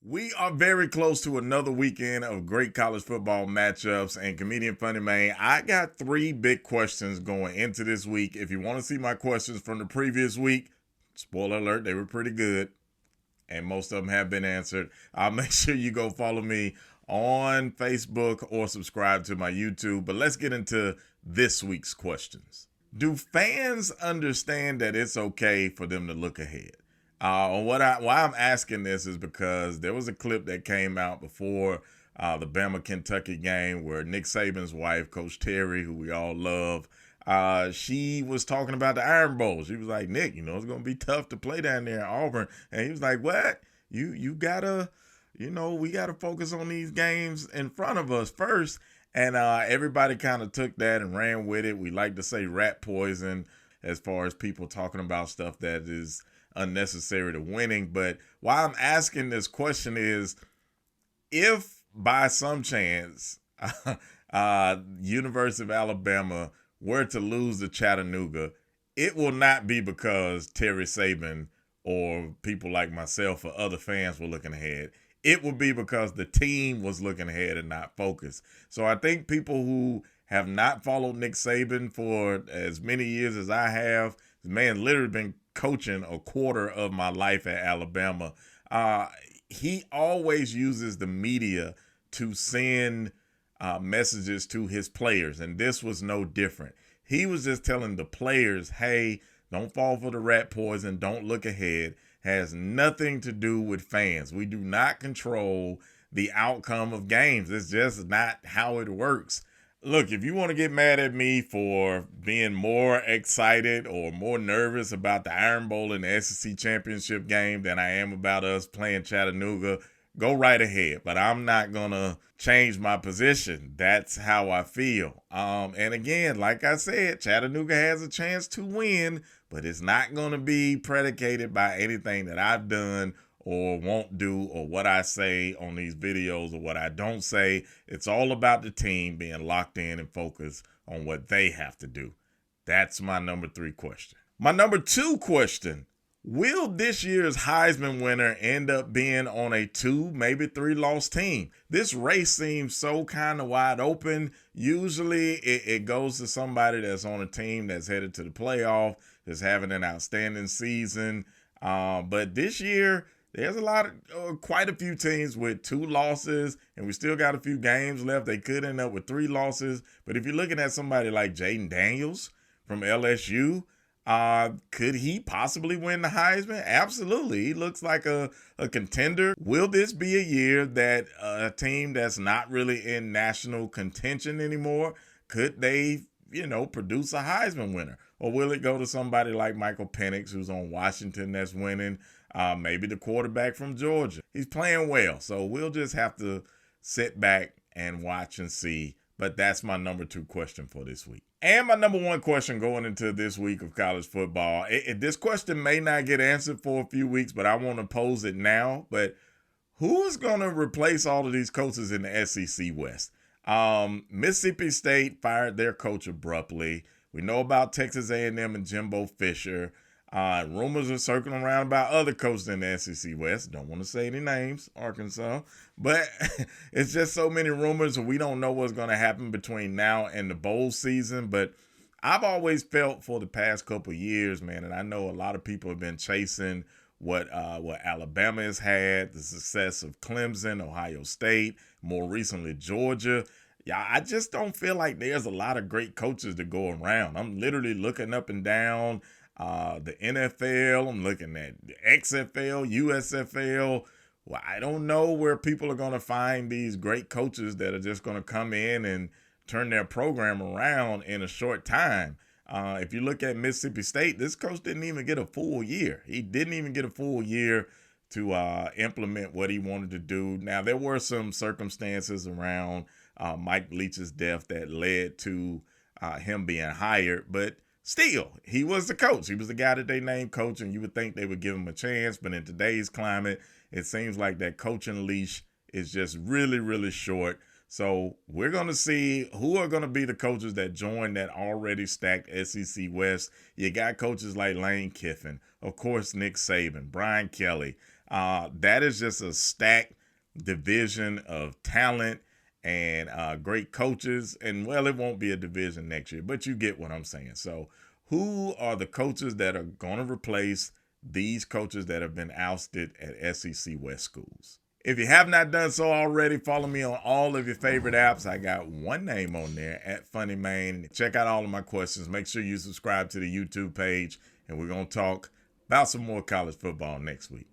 We are very close to another weekend of great college football matchups, and comedian Funny Maine, I got three big questions going into this week. If you want to see my questions from the previous week, spoiler alert, they were pretty good, and most of them have been answered. Make sure you go follow me on Facebook or subscribe to my YouTube. But let's get into this week's questions. Do fans understand that it's okay for them to look ahead? Why I'm asking this is because there was a clip that came out before the Bama-Kentucky game where Nick Saban's wife, Coach Terry, who we all love, she was talking about the Iron Bowl. She was like, Nick, it's going to be tough to play down there in Auburn. And he was like, what? You got to, we got to focus on these games in front of us first. And everybody kind of took that and ran with it. We like to say rat poison as far as people talking about stuff that is unnecessary to winning. But why I'm asking this question is, if by some chance University of Alabama were to lose to Chattanooga, it will not be because Terry Saban or people like myself or other fans were looking ahead. It will be because the team was looking ahead and not focused. So I think people who have not followed Nick Saban for as many years as I have, the man literally been coaching a quarter of my life at Alabama. He always uses the media to send messages to his players, and this was no different. He was just telling the players, hey, don't fall for the rat poison, don't look ahead. Has nothing to do with fans. We do not control the outcome of games. It's just not how it works. Look, if you want to get mad at me for being more excited or more nervous about the Iron Bowl and the SEC championship game than I am about us playing Chattanooga, go right ahead. But I'm not going to change my position. That's how I feel. And again, like I said, Chattanooga has a chance to win, but it's not going to be predicated by anything that I've done or won't do or what I say on these videos or what I don't say. It's all about the team being locked in and focused on what they have to do. That's my number 3 question. My number 2 question, will this year's Heisman winner end up being on a 2, maybe 3-loss team? This race seems so kind of wide open. Usually it goes to somebody that's on a team that's headed to the playoff, that's having an outstanding season. But this year, there's quite a few teams with 2 losses, and we still got a few games left. They could end up with 3 losses. But if you're looking at somebody like Jaden Daniels from LSU, could he possibly win the Heisman? Absolutely. He looks like a contender. Will this be a year that a team that's not really in national contention anymore, could they, produce a Heisman winner? Or will it go to somebody like Michael Penix, who's on Washington, that's winning? Maybe the quarterback from Georgia. He's playing well, so we'll just have to sit back and watch and see. But that's my number 2 question for this week. And my number 1 question going into this week of college football. This question may not get answered for a few weeks, but I want to pose it now. But who is going to replace all of these coaches in the SEC West? Mississippi State fired their coach abruptly. We know about Texas A&M and Jimbo Fisher. Rumors are circling around about other coaches in the SEC West. Don't want to say any names, Arkansas. But it's just so many rumors, and we don't know what's going to happen between now and the bowl season. But I've always felt for the past couple of years, man, and I know a lot of people have been chasing what Alabama has had, the success of Clemson, Ohio State, more recently Georgia. Yeah, I just don't feel like there's a lot of great coaches to go around. I'm literally looking up and down the NFL. I'm looking at the XFL, USFL. Well, I don't know where people are going to find these great coaches that are just going to come in and turn their program around in a short time. If you look at Mississippi State, this coach didn't even get a full year. He didn't even get a full year to implement what he wanted to do. Now, there were some circumstances around Mike Leach's death that led to him being hired, but still, he was the coach. He was the guy that they named coach, and you would think they would give him a chance. But in today's climate, it seems like that coaching leash is just really, really short. So we're going to see who are going to be the coaches that join that already stacked SEC West. You got coaches like Lane Kiffin, of course, Nick Saban, Brian Kelly. That is just a stacked division of talent and great coaches. And, well, it won't be a division next year, but you get what I'm saying. So who are the coaches that are going to replace these coaches that have been ousted at SEC West schools? If you have not done so already, follow me on all of your favorite apps. I got one name on there, at FunnyMaine. Check out all of my questions. Make sure you subscribe to the YouTube page, and we're going to talk about some more college football next week.